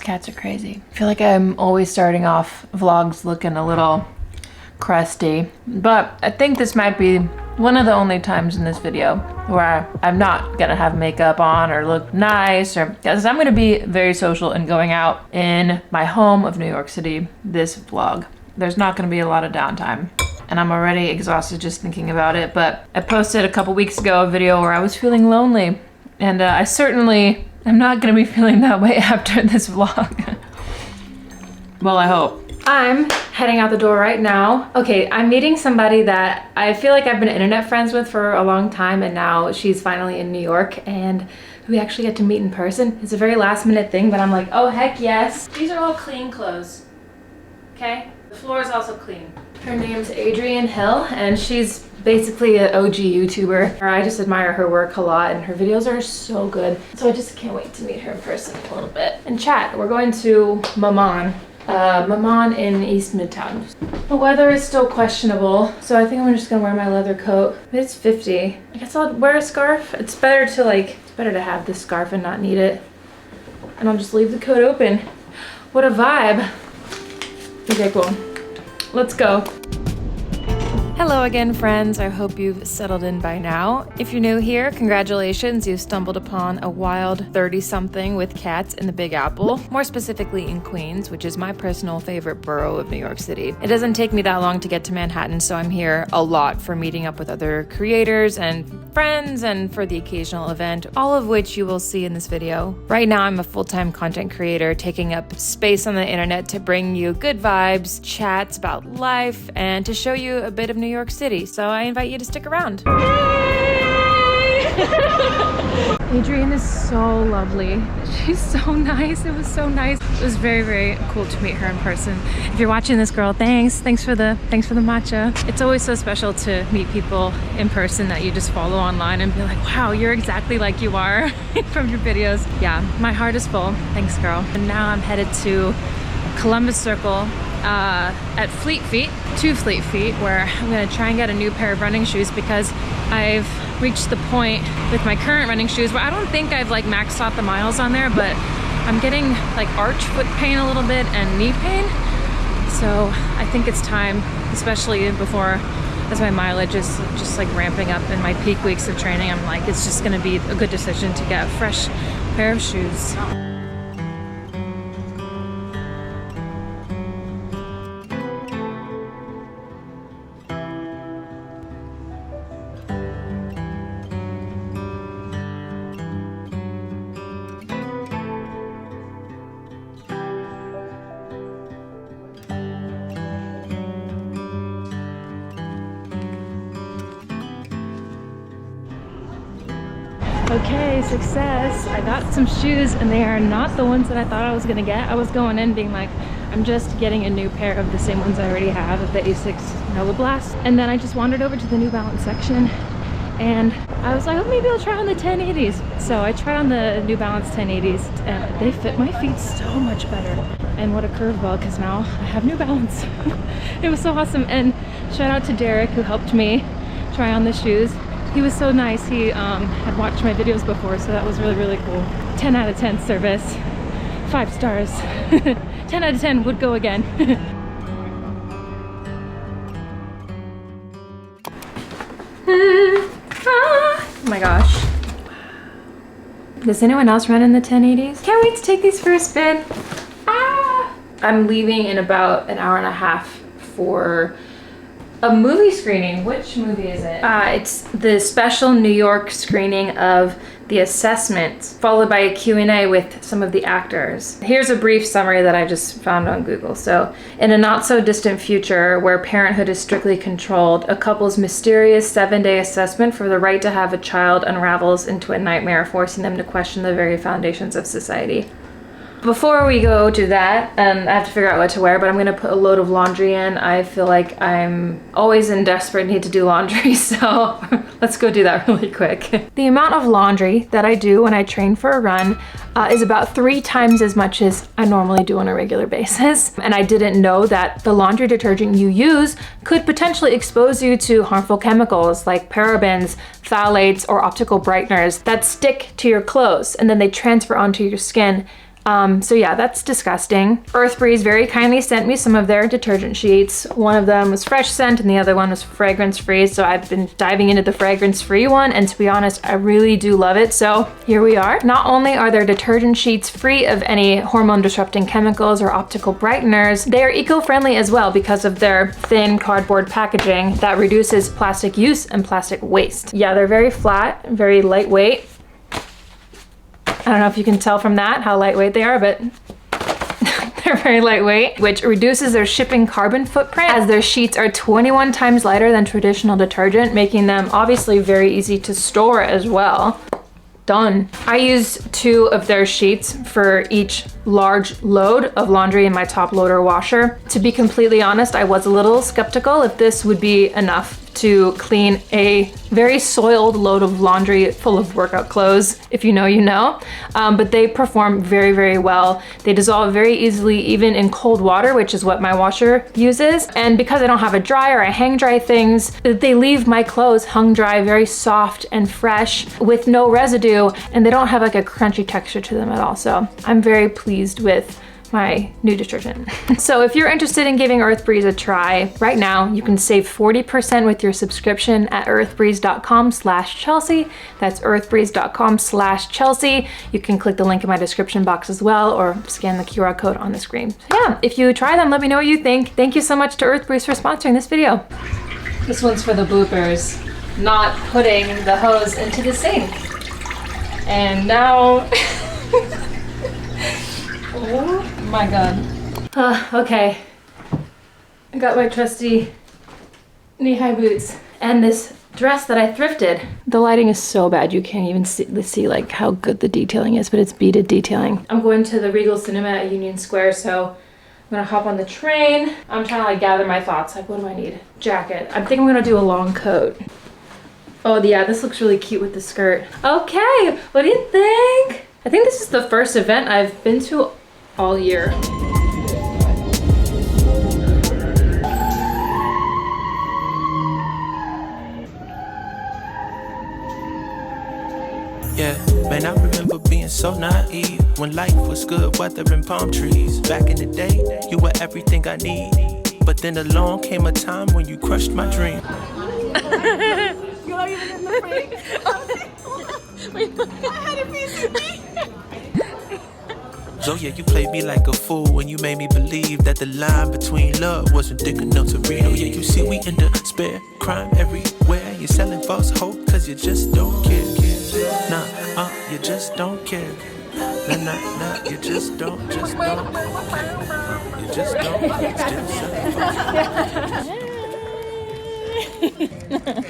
Cats are crazy. I feel like I'm always starting off vlogs looking a little crusty, but I think this might be one of the only times in this video where I'm not gonna have makeup on or look nice, or because I'm gonna be very social and going out in my home of New York City this vlog. There's not gonna be a lot of downtime, and I'm already exhausted just thinking about it. But I posted a couple weeks ago a video where I was feeling lonely, and I certainly am not gonna be feeling that way after this vlog. Well, I hope. I'm heading out the door right now. Okay, I'm meeting somebody that I feel like I've been internet friends with for a long time, and now she's finally in New York and we actually get to meet in person. It's a very last minute thing, but I'm like, oh heck yes. These are all clean clothes, okay? The floor is also clean. Her name's Adrienne Hill, and she's basically an OG YouTuber. I just admire her work a lot, and her videos are so good. So I just can't wait to meet her in person a little bit and chat. We're going to Maman in East Midtown. The weather is still questionable, so I think I'm just gonna wear my leather coat. It's 50. I guess I'll wear a scarf. It's better to have this scarf and not need it. And I'll just leave the coat open. What a vibe. Okay, cool. Let's go. Hello again, friends. I hope you've settled in by now. If you're new here, congratulations. You've stumbled upon a wild 30-something with cats in the Big Apple, more specifically in Queens, which is my personal favorite borough of New York City. It doesn't take me that long to get to Manhattan, so I'm here a lot for meeting up with other creators and friends and for the occasional event, all of which you will see in this video. Right now, I'm a full-time content creator taking up space on the internet to bring you good vibes, chats about life, and to show you a bit of New York City, so I invite you to stick around. Adrienne is so lovely. She's so nice. It was so nice. It was very, very cool to meet her in person. If you're watching this, girl, thanks for the matcha. It's always so special to meet people in person that you just follow online and be like, wow, you're exactly like you are from your videos. Yeah, my heart is full. Thanks, girl. And now I'm headed to Columbus Circle at Fleet Feet, where I'm gonna try and get a new pair of running shoes because I've reached the point with my current running shoes where I don't think I've like maxed out the miles on there, but I'm getting like arch foot pain a little bit and knee pain. So I think it's time, especially before, as my mileage is just like ramping up in my peak weeks of training, I'm like, it's just gonna be a good decision to get a fresh pair of shoes. Okay, success. I got some shoes and they are not the ones that I thought I was gonna get. I was going in being like, I'm just getting a new pair of the same ones I already have, of the Asics Nova Blast. And then I just wandered over to the New Balance section and I was like, oh, maybe I'll try on the 1080s. So I tried on the New Balance 1080s and they fit my feet so much better. And what a curveball, because now I have New Balance. It was so awesome. And shout out to Derek who helped me try on the shoes. He was so nice. He had watched my videos before, so that was really, really cool. 10 out of 10 service. 5 stars. 10 out of 10 would go again. Oh my gosh. Does anyone else run in the 1080s? Can't wait to take these for a spin. Ah! I'm leaving in about an hour and a half for a movie screening. Which movie is it? It's the special New York screening of The Assessment, followed by a Q&A with some of the actors. Here's a brief summary that I just found on Google. So, in a not so distant future where parenthood is strictly controlled, a couple's mysterious 7-day assessment for the right to have a child unravels into a nightmare, forcing them to question the very foundations of society. Before we go to that, I have to figure out what to wear, but I'm gonna put a load of laundry in. I feel like I'm always in desperate need to do laundry, so let's go do that really quick. The amount of laundry that I do when I train for a run is about 3 times as much as I normally do on a regular basis. And I didn't know that the laundry detergent you use could potentially expose you to harmful chemicals like parabens, phthalates, or optical brighteners that stick to your clothes and then they transfer onto your skin So yeah, that's disgusting. Earthbreeze very kindly sent me some of their detergent sheets. One of them was fresh scent and the other one was fragrance free. So I've been diving into the fragrance free one, and to be honest, I really do love it. So here we are. Not only are their detergent sheets free of any hormone disrupting chemicals or optical brighteners, they are eco-friendly as well because of their thin cardboard packaging that reduces plastic use and plastic waste. Yeah, they're very flat, very lightweight. I don't know if you can tell from that how lightweight they are, but they're very lightweight, which reduces their shipping carbon footprint as their sheets are 21 times lighter than traditional detergent, making them obviously very easy to store as well. Done. I use 2 of their sheets for each large load of laundry in my top loader washer. To be completely honest, I was a little skeptical if this would be enough to clean a very soiled load of laundry full of workout clothes. If you know, you know. But they perform very, very well. They dissolve very easily even in cold water, which is what my washer uses. And because I don't have a dryer, I hang dry things, they leave my clothes hung dry very soft and fresh with no residue, and they don't have like a crunchy texture to them at all. So I'm very pleased with my new detergent. So if you're interested in giving Earthbreeze a try, right now you can save 40% with your subscription at earthbreeze.com/Chelsea. That's earthbreeze.com/Chelsea. You can click the link in my description box as well, or scan the QR code on the screen. So yeah, if you try them, let me know what you think. Thank you so much to Earthbreeze for sponsoring this video. This one's for the bloopers. Not putting the hose into the sink. And now, oh my God. Okay. I got my trusty knee-high boots and this dress that I thrifted. The lighting is so bad you can't even see like how good the detailing is, but it's beaded detailing. I'm going to the Regal Cinema at Union Square, so I'm gonna hop on the train. I'm trying to like gather my thoughts. Like, what do I need? Jacket. I think I'm gonna do a long coat. Oh yeah, this looks really cute with the skirt. Okay, what do you think? I think this is the first event I've been to all year. Yeah, man, I remember being so naive when life was good, weather and palm trees. Back in the day, you were everything I need. But then along came a time when you crushed my dream. You're not even in the frame. I had a piece of me. So yeah, you played me like a fool and you made me believe that the line between love wasn't thick enough to read. Oh yeah, you see we in the spare crime everywhere. You're selling false hope cause you just don't care. Nah, you just don't care. Nah, you just don't care. You just don't care. Still selling false hope.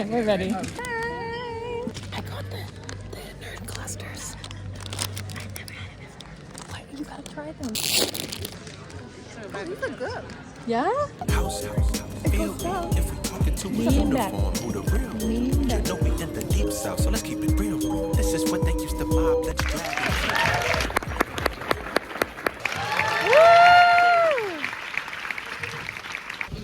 We're ready. I got the nerd clusters. I've never had it before. Why, you gotta try them. Oh, these are good. Yeah? House, feel me. If we talking to a uniform, who the real? You know we in the deep south, so let's keep it real. This is what they used to mob. Let's drag it.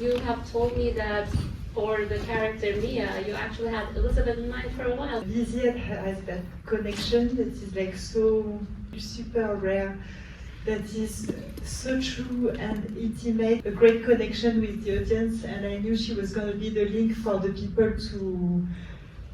You have told me that for the character Mia, you actually had Elizabeth in mind for a while. Vizier has that connection that is like so super rare, that is so true and intimate, a great connection with the audience, and I knew she was going to be the link for the people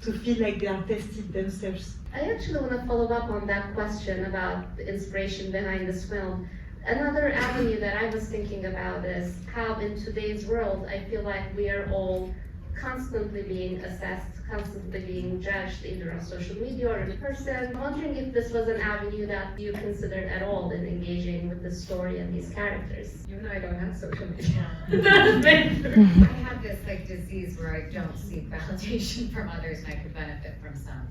to feel like they are tested themselves. I actually want to follow up on that question about the inspiration behind this film. Another avenue that I was thinking about is how in today's world, I feel like we are all constantly being assessed, constantly being judged, either on social media or in person. I'm wondering if this was an avenue that you considered at all in engaging with the story and these characters. You and I don't have social media. I have this like disease where I don't seek validation from others and I could benefit from some.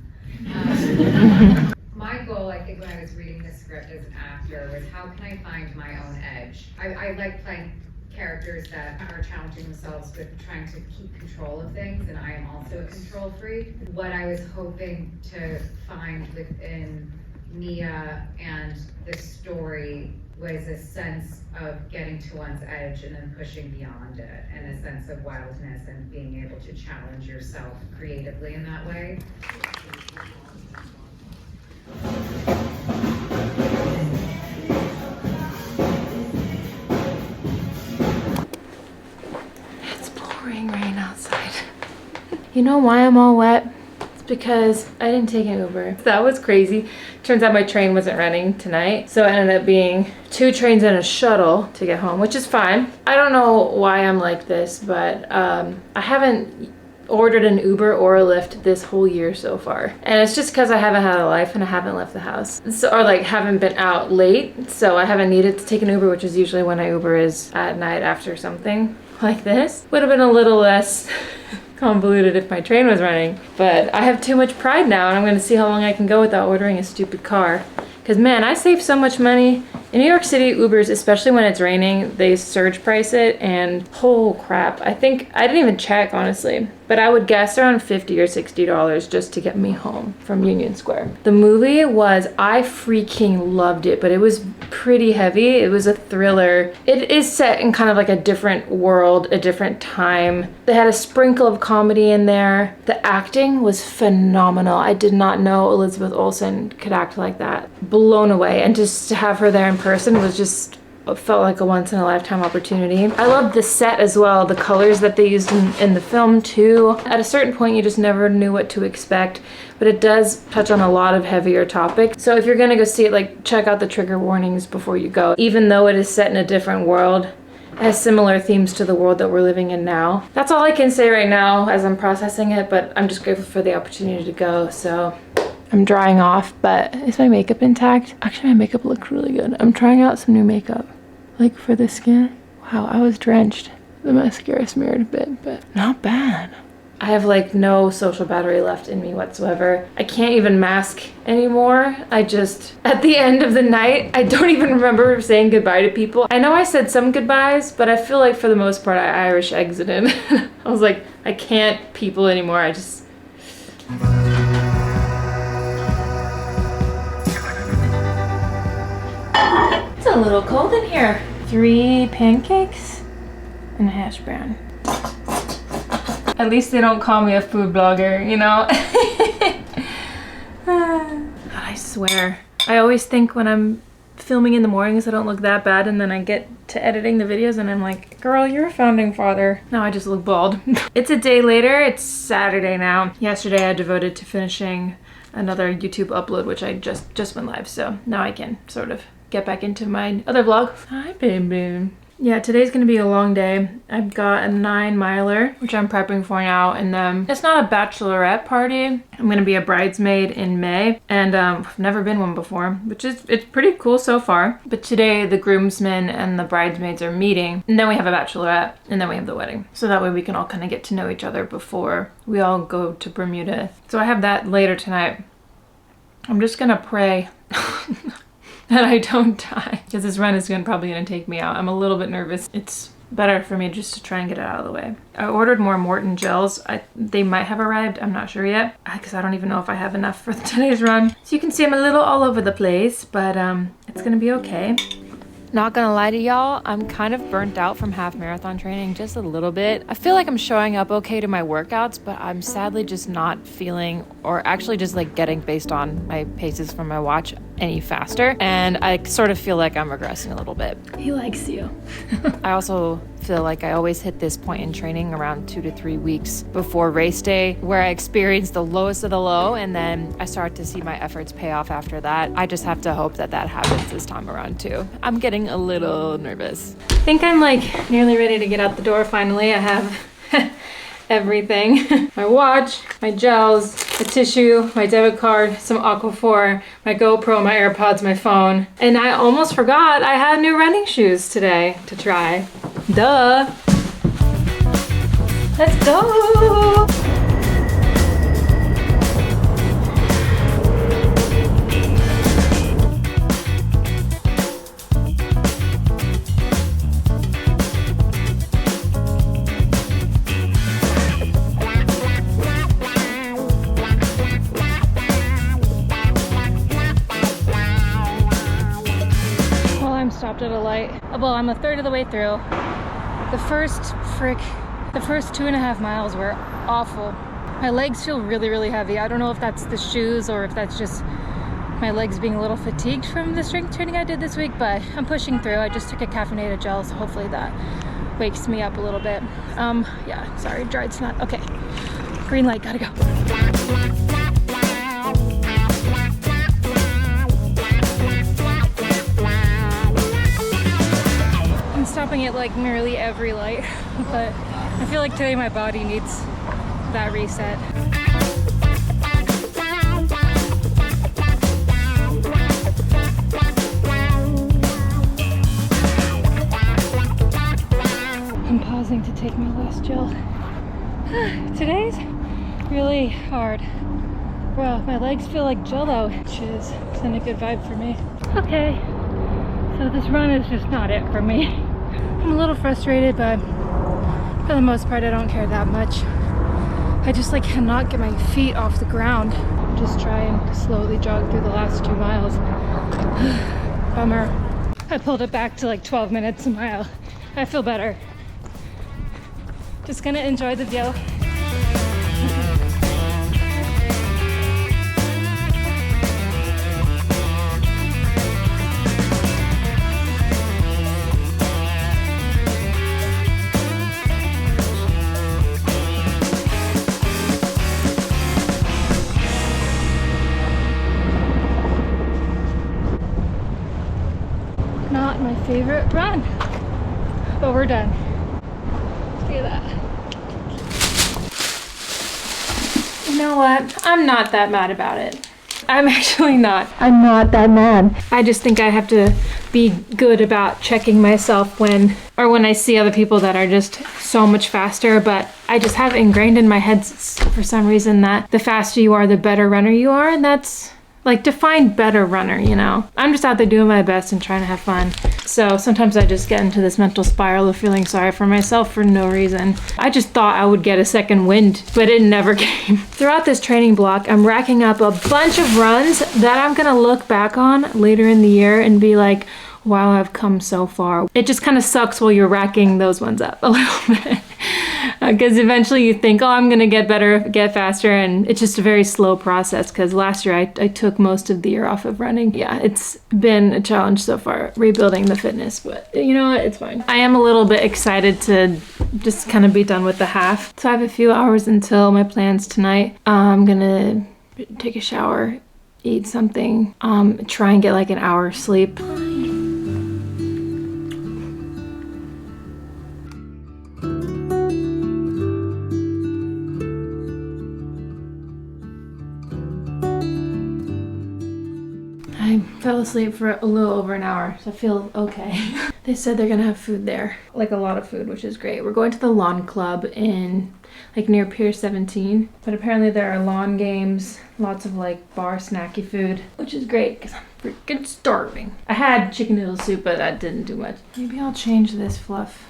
My goal, I think, when I was reading the script as an actor was how can I find my own edge? I like playing characters that are challenging themselves with trying to keep control of things, and I am also a control freak. What I was hoping to find within Mia and the story was a sense of getting to one's edge and then pushing beyond it, and a sense of wildness and being able to challenge yourself creatively in that way. You know why I'm all wet? It's because I didn't take an Uber. That was crazy. Turns out my train wasn't running tonight, so it ended up being 2 trains and a shuttle to get home, which is fine. I don't know why I'm like this, but I haven't ordered an Uber or a Lyft this whole year so far. And it's just because I haven't had a life and I haven't left the house. So, or like haven't been out late, so I haven't needed to take an Uber, which is usually when I Uber is at night after something like this. Would have been a little less convoluted if my train was running. But I have too much pride now, and I'm gonna see how long I can go without ordering a stupid car. Because man, I save so much money. In New York City, Ubers, especially when it's raining, they surge price it, and oh crap. I think, I didn't even check honestly, but I would guess around $50 or $60 just to get me home from Union Square. The movie was, I freaking loved it, but it was pretty heavy. It was a thriller. It is set in kind of like a different world, a different time. They had a sprinkle of comedy in there. The acting was phenomenal. I did not know Elizabeth Olsen could act like that. Blown away, and just to have her there in person was just, felt like a once-in-a-lifetime opportunity. I loved the set as well, the colors that they used in the film too. At a certain point you just never knew what to expect, but it does touch on a lot of heavier topics. So if you're gonna go see it, like, check out the trigger warnings before you go. Even though it is set in a different world, it has similar themes to the world that we're living in now. That's all I can say right now as I'm processing it, but I'm just grateful for the opportunity to go, so. I'm drying off, but is my makeup intact? Actually, my makeup looks really good. I'm trying out some new makeup, like for the skin. Wow, I was drenched. The mascara smeared a bit, but not bad. I have like no social battery left in me whatsoever. I can't even mask anymore. I just, at the end of the night, I don't even remember saying goodbye to people. I know I said some goodbyes, but I feel like for the most part, I Irish exited. I was like, I can't people anymore. I just, it's a little cold in here. 3 pancakes and a hash brown. At least they don't call me a food blogger, you know? I swear. I always think when I'm filming in the mornings I don't look that bad, and then I get to editing the videos and I'm like, girl, you're a founding father. Now I just look bald. It's a day later. It's Saturday now. Yesterday I devoted to finishing another YouTube upload, which I just went live, so now I can sort of get back into my other vlog. Hi, baby. Yeah, today's gonna be a long day. I've got a 9-miler, which I'm prepping for now, and it's not a bachelorette party. I'm gonna be a bridesmaid in May, and I've never been one before, which is, it's pretty cool so far. But today the groomsmen and the bridesmaids are meeting, and then we have a bachelorette, and then we have the wedding. So that way we can all kind of get to know each other before we all go to Bermuda. So I have that later tonight. I'm just gonna pray that I don't die, because this run is probably gonna take me out. I'm a little bit nervous. It's better for me just to try and get it out of the way. I ordered more Morton gels. They might have arrived, I'm not sure yet, because I don't even know if I have enough for today's run. So you can see I'm a little all over the place, but it's gonna be okay. Not gonna lie to y'all, I'm kind of burnt out from half marathon training, just a little bit. I feel like I'm showing up okay to my workouts, but I'm sadly just not feeling, or actually just like getting based on my paces from my watch, any faster. And I sort of feel like I'm regressing a little bit. He likes you. I also feel like I always hit this point in training around 2 to 3 weeks before race day, where I experience the lowest of the low, and then I start to see my efforts pay off after that. I just have to hope that that happens this time around too. I'm getting a little nervous. I think I'm like nearly ready to get out the door finally. I have everything. My watch, my gels, a tissue, my debit card, some Aquaphor, my GoPro, my AirPods, my phone. And I almost forgot I had new running shoes today to try. Duh. Let's go. Stopped at a light. Well, I'm a third of the way through. The first 2.5 miles were awful. My legs feel really, really heavy. I don't know if that's the shoes or if that's just my legs being a little fatigued from the strength training I did this week, but I'm pushing through. I just took a caffeinated gel, so hopefully that wakes me up a little bit. Yeah, sorry, dried snot. Okay, Green light, gotta go. I'm stopping at like nearly every light, but I feel like today my body needs that reset. I'm pausing to take my last gel. Today's really hard. Bro, my legs feel like jello, which is send a good vibe for me. Okay, so this run is just not it for me. I'm a little frustrated, but for the most part, I don't care that much. I just like cannot get my feet off the ground. Just try and slowly jog through the last 2 miles. Bummer. I pulled it back to like 12 minutes a mile. I feel better. Just gonna enjoy the view. Not my favorite run, but we're done. Look at that. You know what? I'm not that mad about it. I'm actually not. I'm not that mad. I just think I have to be good about checking myself when I see other people that are just so much faster, but I just have it ingrained in my head for some reason that the faster you are, the better runner you are, and that's like define better runner, you know? I'm just out there doing my best and trying to have fun. So sometimes I just get into this mental spiral of feeling sorry for myself for no reason. I just thought I would get a second wind, but it never came. Throughout this training block, I'm racking up a bunch of runs that I'm gonna look back on later in the year and be like, wow, I've come so far. It just kind of sucks while you're racking those ones up a little bit. Because eventually you think, oh, I'm gonna get better, get faster, and it's just a very slow process because last year I took most of the year off of running. Yeah, it's been a challenge so far, rebuilding the fitness, but you know what, it's fine. I am a little bit excited to just kind of be done with the half. So I have a few hours until my plans tonight. I'm gonna take a shower, eat something, try and get like an hour sleep. I fell asleep for a little over an hour, so I feel okay. They said they're gonna have food there, like a lot of food, which is great. We're going to the lawn club in like near Pier 17, but apparently there are lawn games, lots of like bar snacky food, which is great because I'm freaking starving. I had chicken noodle soup, but that didn't do much. Maybe I'll change this fluff.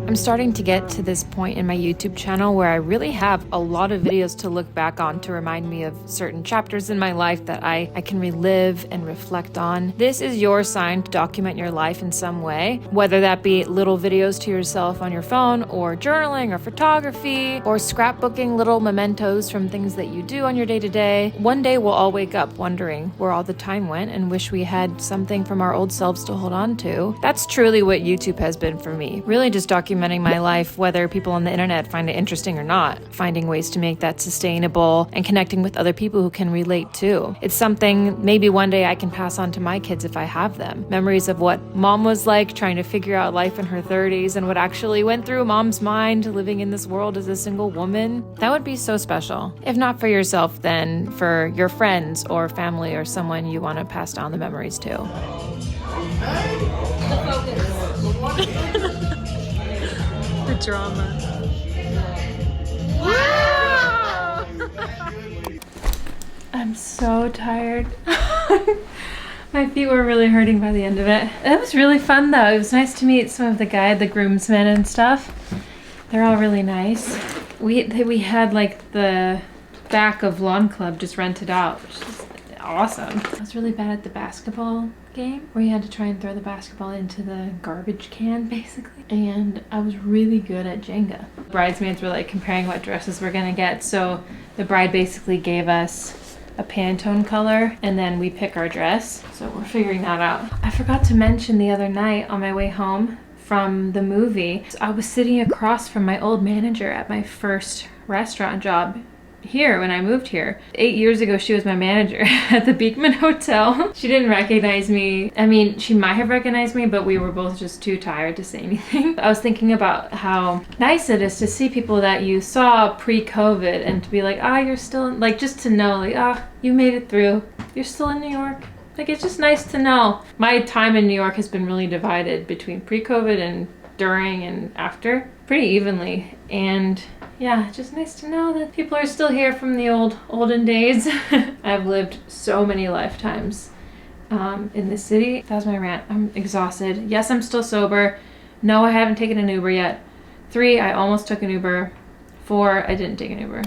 I'm starting to get to this point in my YouTube channel where I really have a lot of videos to look back on to remind me of certain chapters in my life that I can relive and reflect on. This is your sign to document your life in some way, whether that be little videos to yourself on your phone, or journaling, or photography, or scrapbooking little mementos from things that you do on your day-to-day. One day we'll all wake up wondering where all the time went and wish we had something from our old selves to hold on to. That's truly what YouTube has been for me. Really just documenting my life, whether people on the internet find it interesting or not, finding ways to make that sustainable and connecting with other people who can relate too. It's something maybe one day I can pass on to my kids if I have them. Memories of what mom was like trying to figure out life in her 30s and what actually went through mom's mind living in this world as a single woman. That would be so special. If not for yourself, then for your friends or family or someone you want to pass down the memories to. The drama. I'm so tired. My feet were really hurting by the end of it. It was really fun though. It was nice to meet some of the groomsmen and stuff. They're all really nice. We had like the back of Lawn Club just rented out, which is awesome. I was really bad at the basketball game where you had to try and throw the basketball into the garbage can basically, and I was really good at Jenga. Bridesmaids were like comparing what dresses we're gonna get, so the bride basically gave us a Pantone color and then we pick our dress, so we're figuring that out. I forgot to mention the other night on my way home from the movie. So I was sitting across from my old manager at my first restaurant job here when I moved here. 8 years ago, she was my manager at the Beekman Hotel. She didn't recognize me. I mean, she might have recognized me, but we were both just too tired to say anything. I was thinking about how nice it is to see people that you saw pre-COVID and to be like, ah, you're still, like, just to know, like, ah, you made it through. You're still in New York. Like, it's just nice to know. My time in New York has been really divided between pre-COVID and during and after, pretty evenly. And yeah, just nice to know that people are still here from the olden days. I've lived so many lifetimes in this city. That was my rant. I'm exhausted. Yes, I'm still sober. No, I haven't taken an Uber yet. 3, I almost took an Uber. 4, I didn't take an Uber.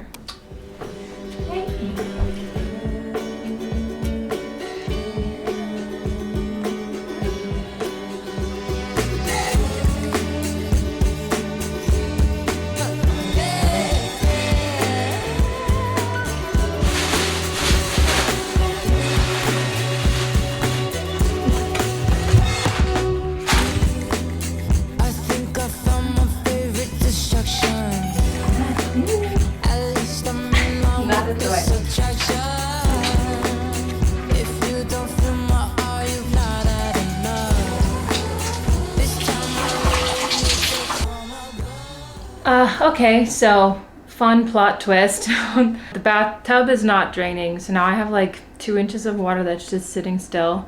Okay, so fun plot twist. The bathtub is not draining, so now I have like 2 inches of water that's just sitting still.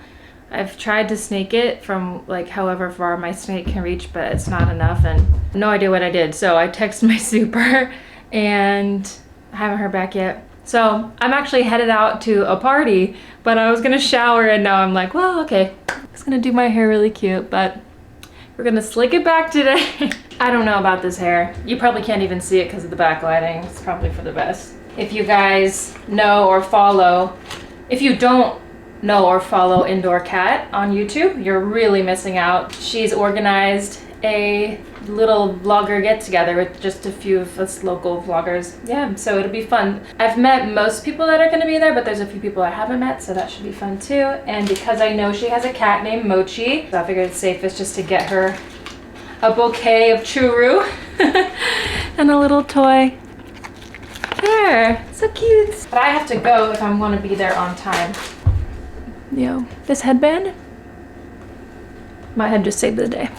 I've tried to snake it from like however far my snake can reach, but it's not enough and no idea what I did. So I texted my super and I haven't heard back yet. So I'm actually headed out to a party, but I was gonna shower and now I'm like, well, okay. I was gonna do my hair really cute, but we're gonna slick it back today. I don't know about this hair. You probably can't even see it because of the backlighting. It's probably for the best. If you guys know or follow, if you don't know or follow Indoor Cat on YouTube, you're really missing out. She's organized a little vlogger get together with just a few of us local vloggers. Yeah, so it'll be fun. I've met most people that are gonna be there, but there's a few people I haven't met, so that should be fun too. And because I know she has a cat named Mochi, so I figured it's safest just to get her a bouquet of churu and a little toy. There, so cute. But I have to go if I want to be there on time. Yo, this headband might have just saved the day.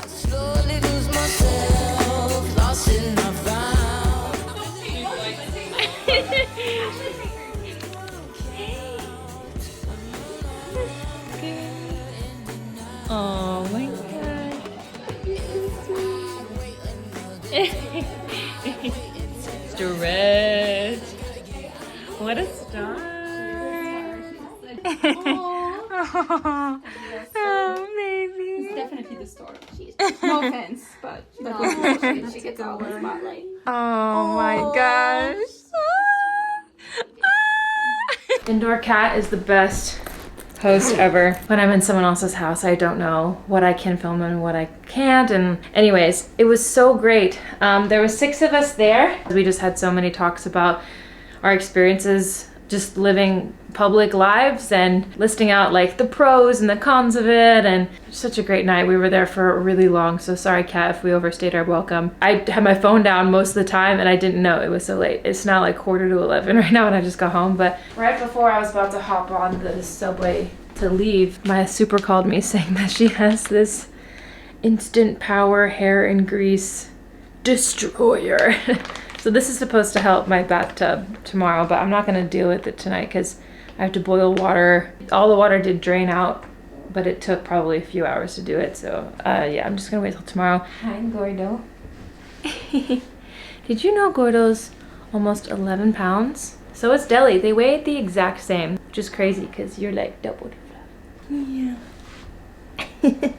Oh my god. Stretch. What a star. Oh, baby. It's definitely the star. No offense, but she gets all the spotlight. Oh my gosh. Indoor Cat is the best host ever. When I'm in someone else's house, I don't know what I can film and what I can't. And anyways, it was so great. There were 6 of us there. We just had so many talks about our experiences just living public lives and listing out like the pros and the cons of it, and such a great night. We were there for really long, so sorry Kat if we overstayed our welcome. I had my phone down most of the time and I didn't know it was so late. It's now like 11:45 right now and I just got home, but right before I was about to hop on the subway to leave, my super called me saying that she has this instant power hair and grease destroyer. So this is supposed to help my bathtub tomorrow, but I'm not gonna deal with it tonight because I have to boil water. All the water did drain out, but it took probably a few hours to do it. So yeah, I'm just gonna wait till tomorrow. Hi, Gordo. Did you know Gordo's almost 11 pounds? So is Deli. They weigh the exact same, which is crazy because you're like double the fluff. Yeah.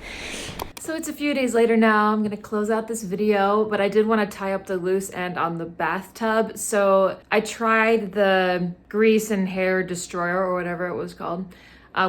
So it's a few days later now. I'm gonna close out this video, but I did want to tie up the loose end on the bathtub. So I tried the grease and hair destroyer or whatever it was called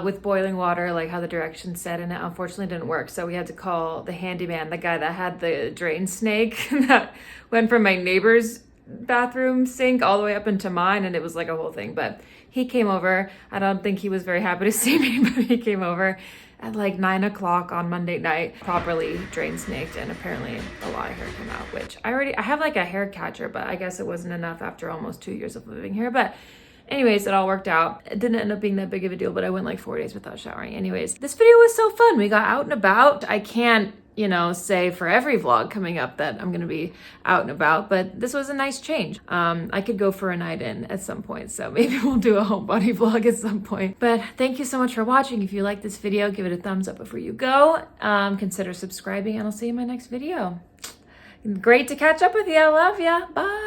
with boiling water, like how the directions said, and it unfortunately didn't work. So we had to call the handyman, the guy that had the drain snake that went from my neighbor's bathroom sink all the way up into mine, and it was like a whole thing. But he came over. I don't think he was very happy to see me, but he came over. at like 9 o'clock on Monday night, properly drain snaked, and apparently a lot of hair came out, which I have like a hair catcher, but I guess it wasn't enough after almost 2 years of living here. But anyways, it all worked out. It didn't end up being that big of a deal, but I went like 4 days without showering. Anyways, this video was so fun. We got out and about. I can't, you know, say for every vlog coming up that I'm gonna be out and about, but this was a nice change. I could go for a night in at some point, so maybe we'll do a homebody vlog at some point. But thank you so much for watching. If you like this video, give it a thumbs up before you go. Consider subscribing, and I'll see you in my next video. Great to catch up with you. I love ya. Bye.